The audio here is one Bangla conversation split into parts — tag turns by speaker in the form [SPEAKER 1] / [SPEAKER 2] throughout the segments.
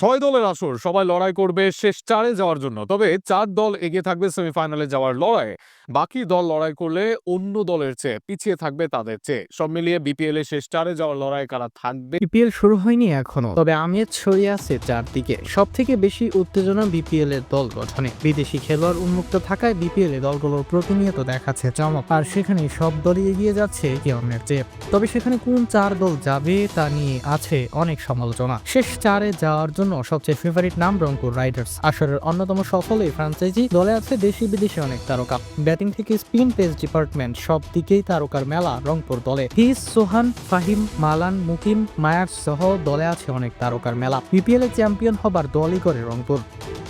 [SPEAKER 1] ছয় দলের আসর, সবাই লড়াই করবে শেষ চারে যাওয়ার জন্য। তবে চার দল এগিয়ে থাকবে সেমিফাইনালে যাওয়ার লড়াইয়ে। বাকি দল লড়াই করলে অন্য দলের চেয়ে পিছিয়ে থাকবে তাদের চেয়ে। সব মিলিয়ে বিপিএল এ শেষ চারে যাওয়ার লড়াই কারা থাকবে।
[SPEAKER 2] বিপিএল শুরু হয়নি এখনো, তবে আমেজ ছড়িয়ে আছে চারদিকে। সব থেকে বেশি উত্তেজনা বিপিএল এর দল গঠনে। বিদেশি খেলোয়াড় উন্মুক্ত থাকায় বিপিএল এ দলগুলোর প্রতিনিয়ত দেখাচ্ছে চমক, আর সেখানে সব দলই এগিয়ে যাচ্ছে একে অন্যের চেয়ে। তবে সেখানে কোন চার দল যাবে তা নিয়ে আছে অনেক সমালোচনা। শেষ চারে যাওয়ার জন্য সবচেয়ে ফেভারিট নাম রংপুর রাইডার্স। আসরের অন্যতম সফল এই ফ্রাঞ্চাইজি দলে আছে দেশি বিদেশি অনেক তারকা। ব্যাটিং থেকে স্পিন, পেস ডিপার্টমেন্ট সব দিকেই তারকার মেলা রংপুর দলে। হিস, সোহান, ফাহিম, মালান, মুকিম, মায়ার সহ দলে আছে অনেক তারকার মেলা। বিপিএল এ চ্যাম্পিয়ন হবার দলই করে রংপুর।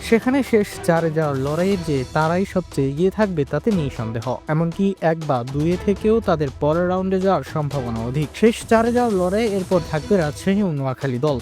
[SPEAKER 2] সেখানে শেষ চারে যাওয়ার লড়াইয়ে যে তারাই সবচেয়ে এগিয়ে থাকবে তাতে নেই সন্দেহ। এমনকি এক বা দুয়ে থেকেও তাদের পরের রাউন্ডে যাওয়ার সম্ভাবনা অধিক। শেষ চারে যাওয়ার লড়াইয়ে এরপর থাকবে রাজশাহী ও নোয়াখালী দল।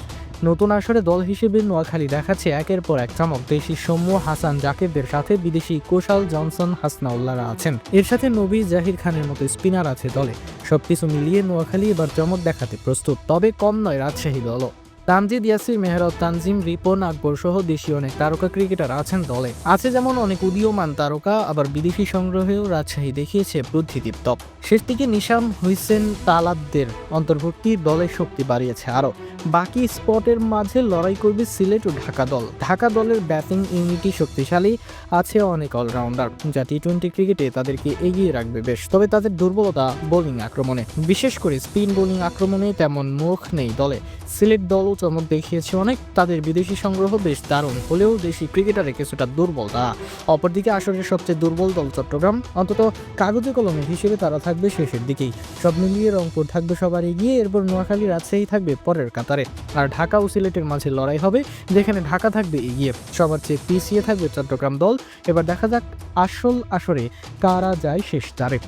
[SPEAKER 2] নতুন আসরে দল হিসেবে নোয়াখালী দেখাচ্ছে একের পর এক চমক। দেশি সৌম্য, হাসান জাকিরদের সাথে বিদেশি কুশাল, জনসন, হাসনাউল্লাহরা আছেন। এর সাথে নবী, জাহির খানের মতো স্পিনার আছে দলে। সবকিছু মিলিয়ে নোয়াখালী এবার চমক দেখাতে প্রস্তুত। তবে কম নয় রাজশাহী দলও। তানজিদ, ইয়াসির, মেহরাব, তানজিম, রিপন, আকবর সহ দেশীয় অনেক তারকা ক্রিকেটার আছেন দলে। আছে যেমন অনেক উদীয়মান তারকা, আবার বিদেশি সংগ্রহেও রাজশাহী দেখিয়েছে বুদ্ধিদীপ্ত। শেষ দিকে নিশাম, হুইসেন, তালাবদের অন্তর্ভুক্তি দলের শক্তি বাড়িয়েছে আরও। বাকি স্পটের মাঝে লড়াই করবে সিলেট ও ঢাকা দল। ঢাকা দলের ব্যাটিং ইউনিটি শক্তিশালী, আছে অনেক অলরাউন্ডার, যা টি-20 ক্রিকেটে তাদেরকে এগিয়ে রাখবে বেশ। তবে তাদের দুর্বলতা বোলিং আক্রমণে, বিশেষ করে স্পিন বোলিং আক্রমণে তেমন মুখ নেই দলে। সিলেট দলও চমক দেখিয়েছে অনেক, তাদের বিদেশি সংগ্রহ বেশ দারুণ হলেও দেশি ক্রিকেটারে কিছুটা দুর্বল তারা। অপরদিকে আসরের সবচেয়ে দুর্বল দল চট্টগ্রাম, অন্তত কাগজে কলমে হিসেবে তারা থাকবে শেষের দিকেই। সব মিলিয়ে রংপুর থাকবে সবার এগিয়ে, এরপর নোয়াখালী, রাজশাহী থাকবে পরের কাতারে। আর ঢাকা ও সিলেটের মাঝে লড়াই হবে, যেখানে ঢাকা থাকবে এগিয়ে, সবার চেয়ে পিছিয়ে থাকবে চট্টগ্রাম দল। এবার দেখা যাক আসল আসরে কারা যায় শেষ চারে।